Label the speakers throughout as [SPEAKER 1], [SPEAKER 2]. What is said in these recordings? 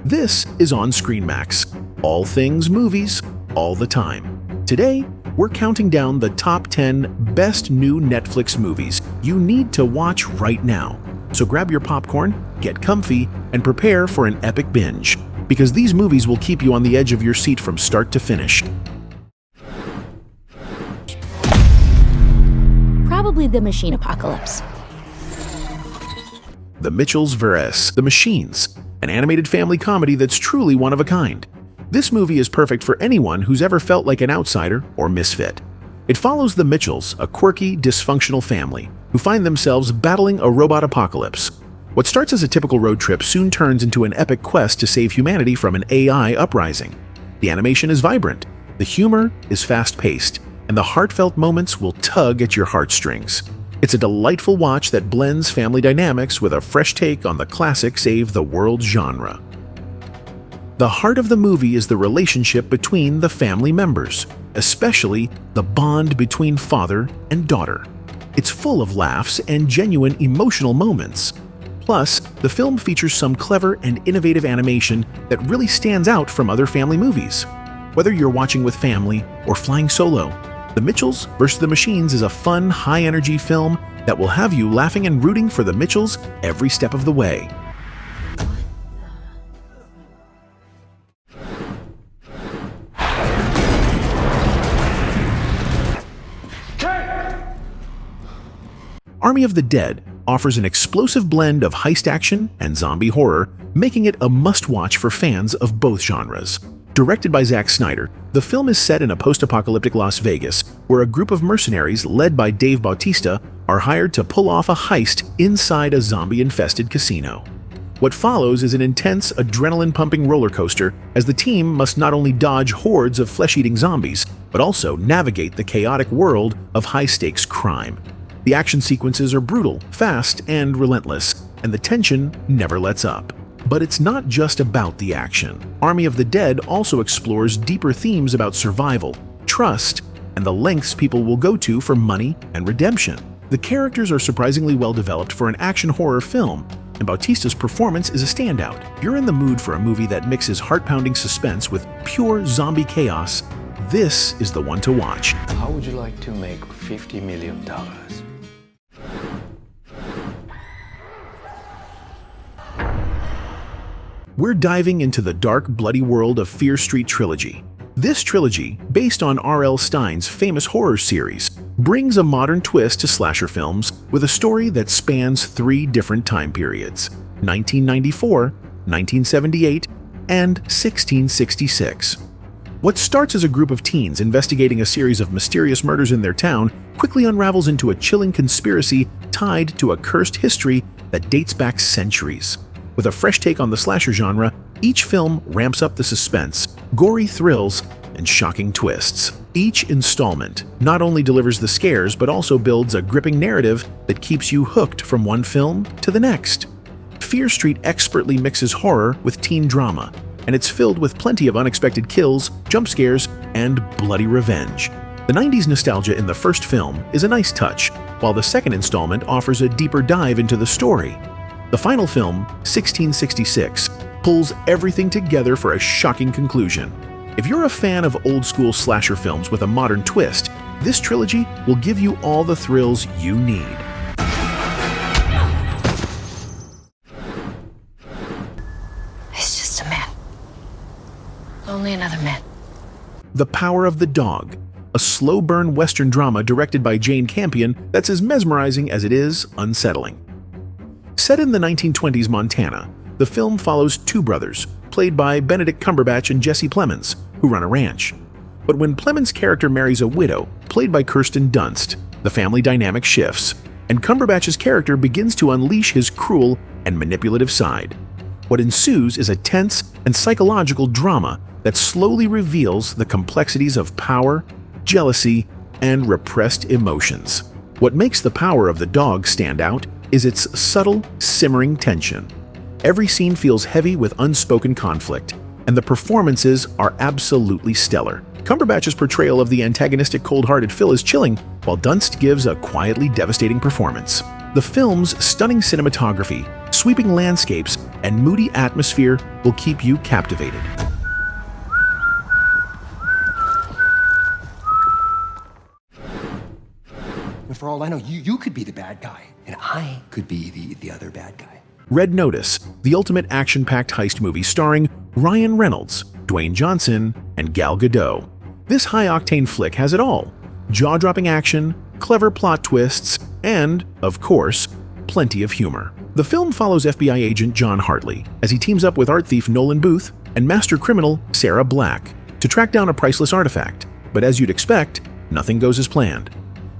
[SPEAKER 1] This is OnScreenMAX, all things movies, all the time. Today, we're counting down the top 10 best new Netflix movies you need to watch right now. So grab your popcorn, get comfy, and prepare for an epic binge, because these movies will keep you on the edge of your seat from start to finish.
[SPEAKER 2] Probably the machine apocalypse.
[SPEAKER 1] The Mitchells vs. the Machines, an animated family comedy that's truly one of a kind. This movie is perfect for anyone who's ever felt like an outsider or misfit. It follows the Mitchells, a quirky, dysfunctional family, who find themselves battling a robot apocalypse. What starts as a typical road trip soon turns into an epic quest to save humanity from an AI uprising. The animation is vibrant, the humor is fast-paced, and the heartfelt moments will tug at your heartstrings. It's a delightful watch that blends family dynamics with a fresh take on the classic save-the-world genre. The heart of the movie is the relationship between the family members, especially the bond between father and daughter. It's full of laughs and genuine emotional moments. Plus, the film features some clever and innovative animation that really stands out from other family movies. Whether you're watching with family or flying solo, The Mitchells vs. the Machines is a fun, high-energy film that will have you laughing and rooting for the Mitchells every step of the way. Army of the Dead offers an explosive blend of heist action and zombie horror, making it a must-watch for fans of both genres. Directed by Zack Snyder, the film is set in a post-apocalyptic Las Vegas, where a group of mercenaries led by Dave Bautista are hired to pull off a heist inside a zombie-infested casino. What follows is an intense, adrenaline-pumping roller coaster as the team must not only dodge hordes of flesh-eating zombies, but also navigate the chaotic world of high-stakes crime. The action sequences are brutal, fast, and relentless, and the tension never lets up. But it's not just about the action. Army of the Dead also explores deeper themes about survival, trust, and the lengths people will go to for money and redemption. The characters are surprisingly well developed for an action horror film, and Bautista's performance is a standout. If you're in the mood for a movie that mixes heart-pounding suspense with pure zombie chaos, this is the one to watch.
[SPEAKER 3] How would you like to make $50 million?
[SPEAKER 1] We're diving into the dark, bloody world of Street Trilogy. This trilogy, based on R.L. Stine's famous horror series, brings a modern twist to slasher films with a story that spans 3 different time periods: 1994, 1978, and 1666. What starts as a group of teens investigating a series of mysterious murders in their town quickly unravels into a chilling conspiracy tied to a cursed history that dates back centuries. With a fresh take on the slasher genre, each film ramps up the suspense, gory thrills, and shocking twists. Each installment not only delivers the scares, but also builds a gripping narrative that keeps you hooked from one film to the next. Fear Street expertly mixes horror with teen drama, and it's filled with plenty of unexpected kills, jump scares, and bloody revenge. The 90s nostalgia in the first film is a nice touch, while the second installment offers a deeper dive into the story. The final film, 1666, pulls everything together for a shocking conclusion. If you're a fan of old-school slasher films with a modern twist, this trilogy will give you all the thrills you need.
[SPEAKER 4] He's just a man. Only another man.
[SPEAKER 1] The Power of the Dog, a slow-burn Western drama directed by Jane Campion that's as mesmerizing as it is unsettling. Set in the 1920s Montana, the film follows 2 brothers, played by Benedict Cumberbatch and Jesse Plemons, who run a ranch. But when Plemons' character marries a widow, played by Kirsten Dunst, the family dynamic shifts, and Cumberbatch's character begins to unleash his cruel and manipulative side. What ensues is a tense and psychological drama that slowly reveals the complexities of power, jealousy, and repressed emotions. What makes The Power of the Dog stand out is its subtle, simmering tension. Every scene feels heavy with unspoken conflict, and the performances are absolutely stellar. Cumberbatch's portrayal of the antagonistic cold-hearted Phil is chilling, while Dunst gives a quietly devastating performance. The film's stunning cinematography, sweeping landscapes and moody atmosphere will keep you captivated.
[SPEAKER 5] And for all I know, you could be the bad guy, and I could be the other bad guy.
[SPEAKER 1] Red Notice, the ultimate action-packed heist movie starring Ryan Reynolds, Dwayne Johnson, and Gal Gadot. This high-octane flick has it all: jaw-dropping action, clever plot twists, and, of course, plenty of humor. The film follows FBI agent John Hartley as he teams up with art thief Nolan Booth and master criminal Sarah Black to track down a priceless artifact. But as you'd expect, nothing goes as planned.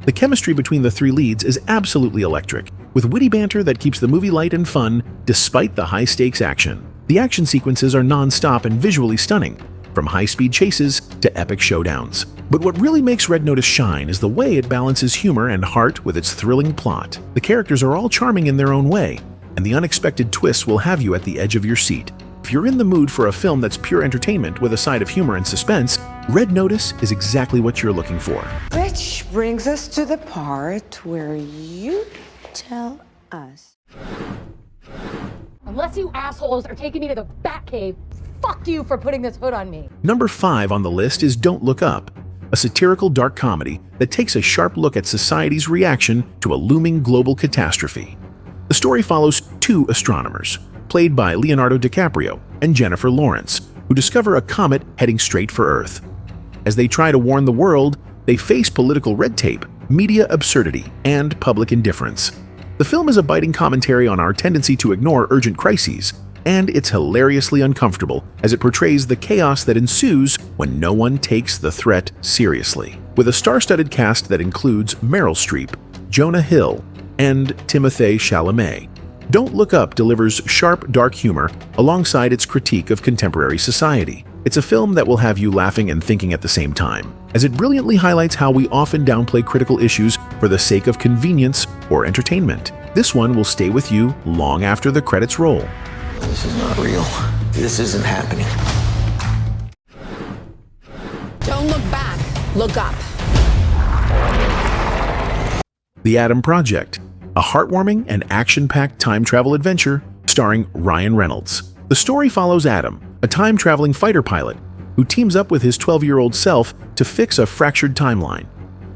[SPEAKER 1] The chemistry between the three leads is absolutely electric, with witty banter that keeps the movie light and fun despite the high-stakes action. The action sequences are non-stop and visually stunning, from high-speed chases to epic showdowns. But what really makes Red Notice shine is the way it balances humor and heart with its thrilling plot. The characters are all charming in their own way, and the unexpected twists will have you at the edge of your seat. If you're in the mood for a film that's pure entertainment with a side of humor and suspense, Red Notice is exactly what you're looking for.
[SPEAKER 6] Which brings us to the part where you tell us.
[SPEAKER 7] Unless you assholes are taking me to the Batcave, fuck you for putting this hood on me.
[SPEAKER 1] Number 5 on the list is Don't Look Up, a satirical dark comedy that takes a sharp look at society's reaction to a looming global catastrophe. The story follows two astronomers, played by Leonardo DiCaprio and Jennifer Lawrence, who discover a comet heading straight for Earth. As they try to warn the world, they face political red tape, media absurdity, and public indifference. The film is a biting commentary on our tendency to ignore urgent crises, and it's hilariously uncomfortable as it portrays the chaos that ensues when no one takes the threat seriously. With a star-studded cast that includes Meryl Streep, Jonah Hill, and Timothée Chalamet, Don't Look Up delivers sharp, dark humor alongside its critique of contemporary society. It's a film that will have you laughing and thinking at the same time, as it brilliantly highlights how we often downplay critical issues for the sake of convenience or entertainment. This one will stay with you long after the credits roll.
[SPEAKER 3] This is not real. This isn't happening.
[SPEAKER 8] Don't look back, look up.
[SPEAKER 1] The Adam Project, a heartwarming and action-packed time travel adventure starring Ryan Reynolds. The story follows Adam, a time-traveling fighter pilot who teams up with his 12-year-old self to fix a fractured timeline.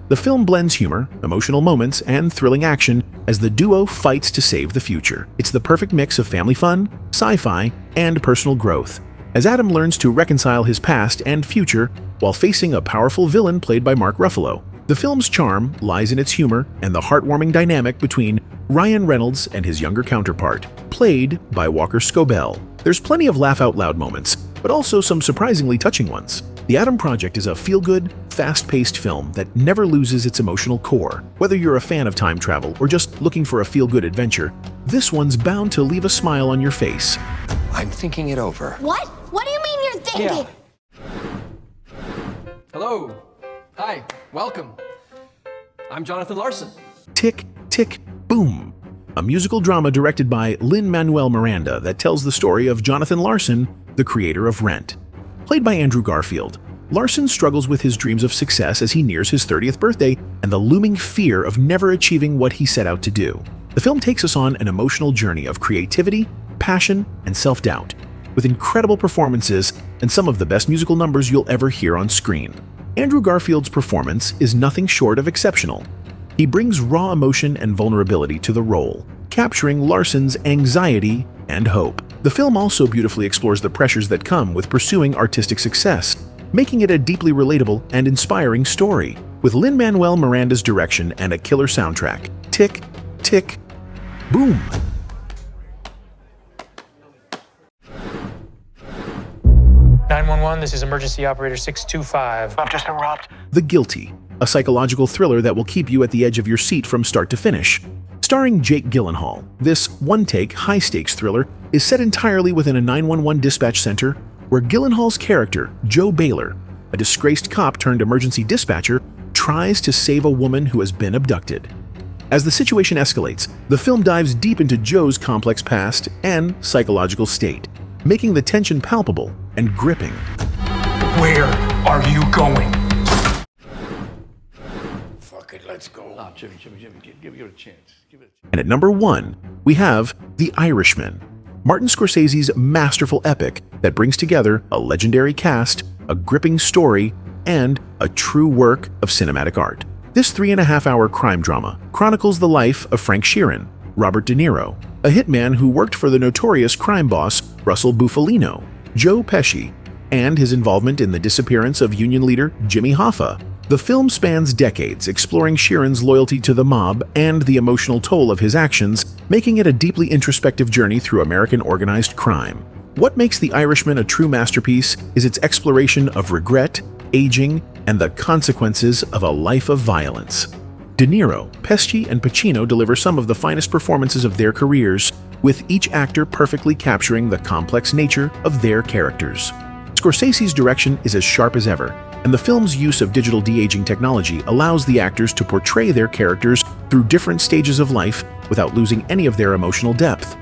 [SPEAKER 1] The film blends humor, emotional moments, and thrilling action as the duo fights to save the future. It's the perfect mix of family fun, sci-fi, and personal growth, as Adam learns to reconcile his past and future while facing a powerful villain played by Mark Ruffalo. The film's charm lies in its humor and the heartwarming dynamic between Ryan Reynolds and his younger counterpart, played by Walker Scobell. There's plenty of laugh-out-loud moments, but also some surprisingly touching ones. The Adam Project is a feel-good, fast-paced film that never loses its emotional core. Whether you're a fan of time travel or just looking for a feel-good adventure, this one's bound to leave a smile on your face.
[SPEAKER 3] I'm thinking it over.
[SPEAKER 2] What? What do you mean you're thinking?
[SPEAKER 5] Hello. Hi. Welcome. I'm Jonathan Larson.
[SPEAKER 1] Tick, Tick, Boom, a musical drama directed by Lin-Manuel Miranda that tells the story of Jonathan Larson, the creator of Rent. Played by Andrew Garfield, Larson struggles with his dreams of success as he nears his 30th birthday and the looming fear of never achieving what he set out to do. The film takes us on an emotional journey of creativity, passion, and self-doubt, with incredible performances and some of the best musical numbers you'll ever hear on screen. Andrew Garfield's performance is nothing short of exceptional. He brings raw emotion and vulnerability to the role, capturing Larson's anxiety and hope. The film also beautifully explores the pressures that come with pursuing artistic success, making it a deeply relatable and inspiring story. With Lin-Manuel Miranda's direction and a killer soundtrack, Tick, Tick, Boom!
[SPEAKER 9] This is emergency operator 625.
[SPEAKER 3] I've just been robbed.
[SPEAKER 1] The Guilty, a psychological thriller that will keep you at the edge of your seat from start to finish. Starring Jake Gyllenhaal, this one-take, high-stakes thriller is set entirely within a 911 dispatch center where Gyllenhaal's character, Joe Baylor, a disgraced cop turned emergency dispatcher, tries to save a woman who has been abducted. As the situation escalates, the film dives deep into Joe's complex past and psychological state, making the tension palpable and gripping.
[SPEAKER 9] Where are you going?
[SPEAKER 3] Fuck it, let's
[SPEAKER 10] Let's go. Oh, Jimmy, give it a chance.
[SPEAKER 1] And at number 1, we have The Irishman, Martin Scorsese's masterful epic that brings together a legendary cast, a gripping story, and a true work of cinematic art. This 3.5-hour crime drama chronicles the life of Frank Sheeran, Robert De Niro, a hitman who worked for the notorious crime boss Russell Bufalino, Joe Pesci, and his involvement in the disappearance of union leader Jimmy Hoffa. The film spans decades, exploring Sheeran's loyalty to the mob and the emotional toll of his actions, making it a deeply introspective journey through American organized crime. What makes The Irishman a true masterpiece is its exploration of regret, aging, and the consequences of a life of violence. De Niro, Pesci, and Pacino deliver some of the finest performances of their careers, with each actor perfectly capturing the complex nature of their characters. Scorsese's direction is as sharp as ever, and the film's use of digital de-aging technology allows the actors to portray their characters through different stages of life without losing any of their emotional depth.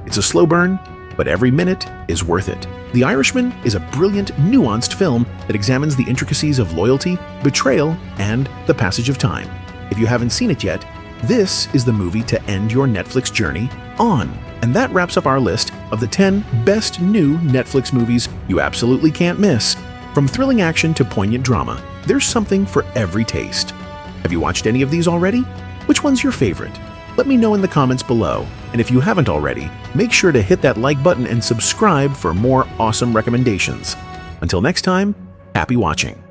[SPEAKER 1] It's a slow burn, but every minute is worth it. The Irishman is a brilliant, nuanced film that examines the intricacies of loyalty, betrayal, and the passage of time. If you haven't seen it yet, this is the movie to end your Netflix journey on. And that wraps up our list of the 10 best new Netflix movies you absolutely can't miss. From thrilling action to poignant drama, there's something for every taste. Have you watched any of these already? Which one's your favorite? Let me know in the comments below. And if you haven't already, make sure to hit that like button and subscribe for more awesome recommendations. Until next time, happy watching.